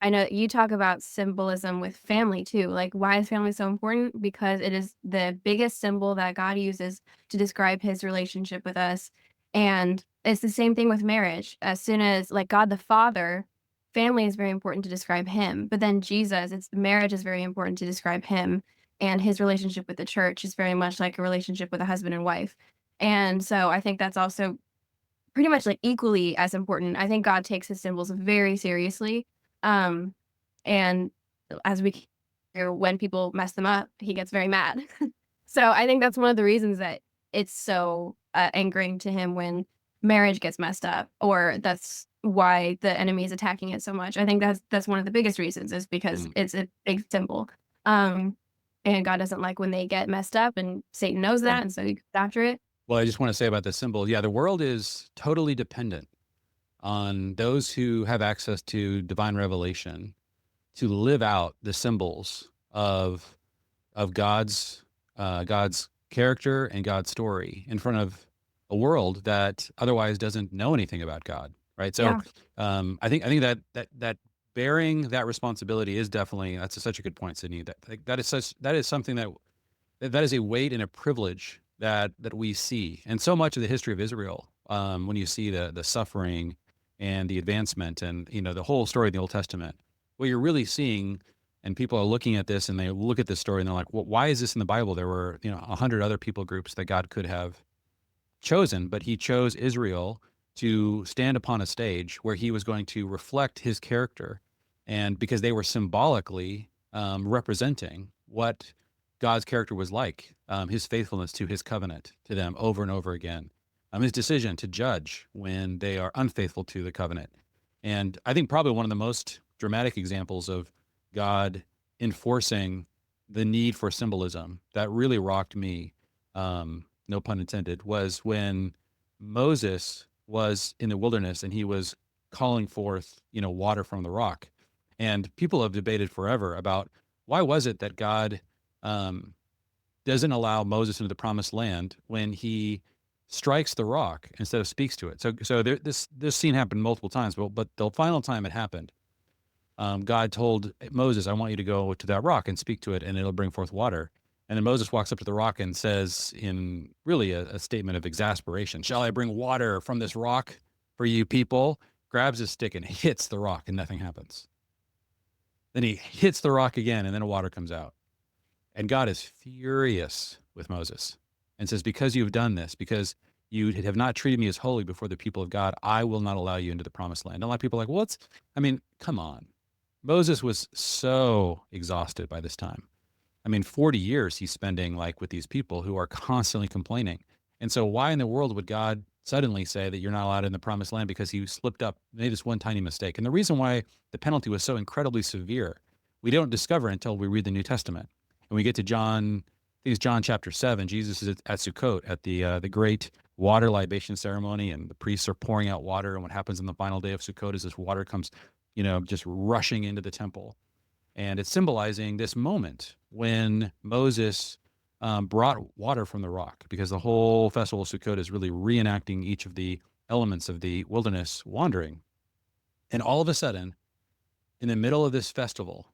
I know you talk about symbolism with family too. Like, why is family so important? Because it is the biggest symbol that God uses to describe his relationship with us. And it's the same thing with marriage. As soon as, like, God the Father, family is very important to describe him. But then Jesus, it's marriage is very important to describe him. And his relationship with the church is very much like a relationship with a husband and wife. And so I think that's also pretty much, like, equally as important. I think God takes his symbols very seriously, um, and as we hear, when people mess them up, he gets very mad. So, I think that's one of the reasons that it's so, ingrained to him when marriage gets messed up, or that's why the enemy is attacking it so much. I think that's one of the biggest reasons is because Mm. it's a big symbol, um, and God doesn't like when they get messed up, and Satan knows that, and so he goes after it. Well, I just want to say about the symbol. Yeah, the world is totally dependent on those who have access to divine revelation to live out the symbols of God's character and God's story in front of a world that otherwise doesn't know anything about God, right? So, Yeah. I think that bearing that responsibility is definitely such a good point, Sydney. That is something that is a weight and a privilege that we see, and so much of the history of Israel. When you see the suffering and the advancement, and the whole story of the Old Testament, what you're really seeing, and people are looking at this and they look at this story and they're like, well, why is this in the Bible? There were 100 other people groups that God could have chosen, but He chose Israel to stand upon a stage where He was going to reflect His character, and because they were symbolically representing what God's character was like, His faithfulness to His covenant to them over and over again, His decision to judge when they are unfaithful to the covenant. And I think probably one of the most dramatic examples of God enforcing the need for symbolism that really rocked me, no pun intended, was when Moses was in the wilderness and he was calling forth, water from the rock. And people have debated forever about why was it that God um, doesn't allow Moses into the promised land when he strikes the rock instead of speaks to it. So this scene happened multiple times, but the final time it happened, God told Moses, I want you to go to that rock and speak to it, and it'll bring forth water. And then Moses walks up to the rock and says, in really a statement of exasperation, shall I bring water from this rock for you people? Grabs his stick and hits the rock, and nothing happens. Then he hits the rock again, and then water comes out. And God is furious with Moses and says, because you've done this, because you have not treated me as holy before the people of God, I will not allow you into the promised land. And a lot of people are like, well, come on. Moses was so exhausted by this time. 40 years he's spending like with these people who are constantly complaining. And so why in the world would God suddenly say that you're not allowed in the promised land because he slipped up, made this one tiny mistake? And the reason why the penalty was so incredibly severe, we don't discover until we read the New Testament. And we get to John, I think it's John chapter 7. Jesus is at Sukkot at the great water libation ceremony, and the priests are pouring out water. And what happens on the final day of Sukkot is this water comes, just rushing into the temple. And it's symbolizing this moment when Moses brought water from the rock, because the whole festival of Sukkot is really reenacting each of the elements of the wilderness wandering. And all of a sudden, in the middle of this festival,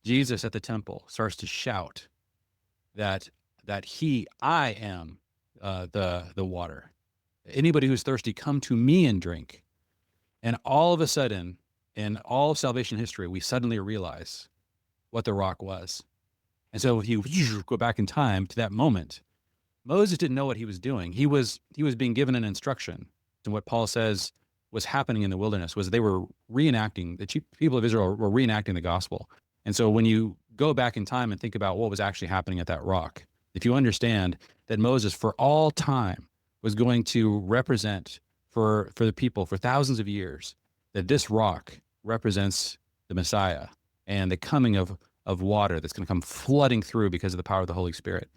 Jesus at the temple starts to shout that I am the water. Anybody who's thirsty, come to me and drink. And all of a sudden, in all of salvation history, we suddenly realize what the rock was. And so if you go back in time to that moment, Moses didn't know what he was doing. He was being given an instruction. And what Paul says was happening in the wilderness was they were reenacting, people of Israel were reenacting the gospel. And so when you go back in time and think about what was actually happening at that rock, if you understand that Moses for all time was going to represent for the people for thousands of years, that this rock represents the Messiah and the coming of water that's going to come flooding through because of the power of the Holy Spirit.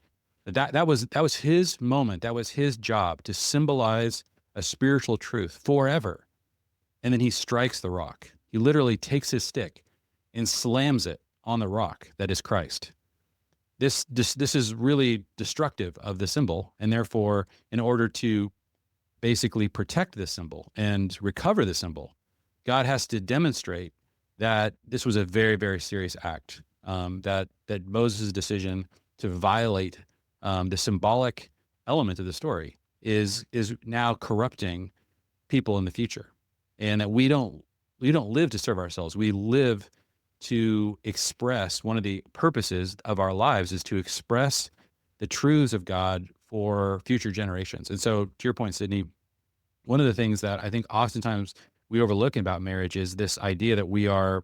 That was his moment. That was his job to symbolize a spiritual truth forever. And then he strikes the rock. He literally takes his stick and slams it on the rock that is Christ. This is really destructive of the symbol, and therefore, in order to basically protect this symbol and recover the symbol, God has to demonstrate that this was a very, very serious act. That Moses' decision to violate the symbolic element of the story is now corrupting people in the future, and that we don't live to serve ourselves. We live to express, one of the purposes of our lives is to express the truths of God for future generations. And so, to your point, Sydney, one of the things that I think oftentimes we overlook about marriage is this idea that we are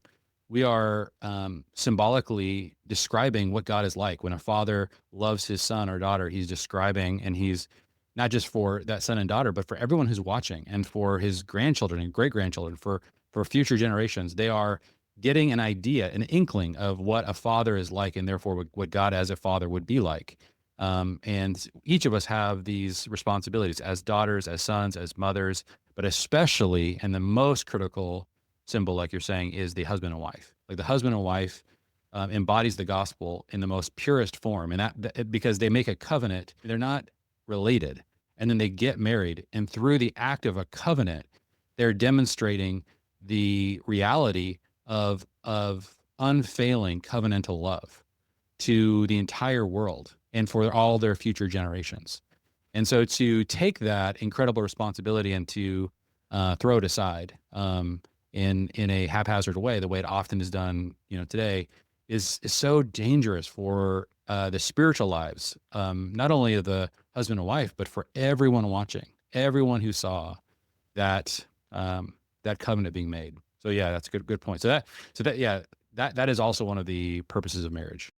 symbolically describing what God is like. When a father loves his son or daughter, he's describing, and he's not just for that son and daughter, but for everyone who's watching, and for his grandchildren and great grandchildren, for future generations. They are getting an idea, an inkling of what a father is like, and therefore what God as a father would be like. And each of us have these responsibilities as daughters, as sons, as mothers, but especially, and the most critical symbol, like you're saying, is the husband and wife. Like the husband and wife embodies the gospel in the most purest form, and because they make a covenant, they're not related, and then they get married, and through the act of a covenant, they're demonstrating the reality of unfailing covenantal love to the entire world and for all their future generations. And so to take that incredible responsibility and to throw it aside in a haphazard way, the way it often is done, today, is so dangerous for the spiritual lives, not only of the husband and wife, but for everyone watching, everyone who saw that that covenant being made. So yeah, that's a good point. So that yeah, that is also one of the purposes of marriage.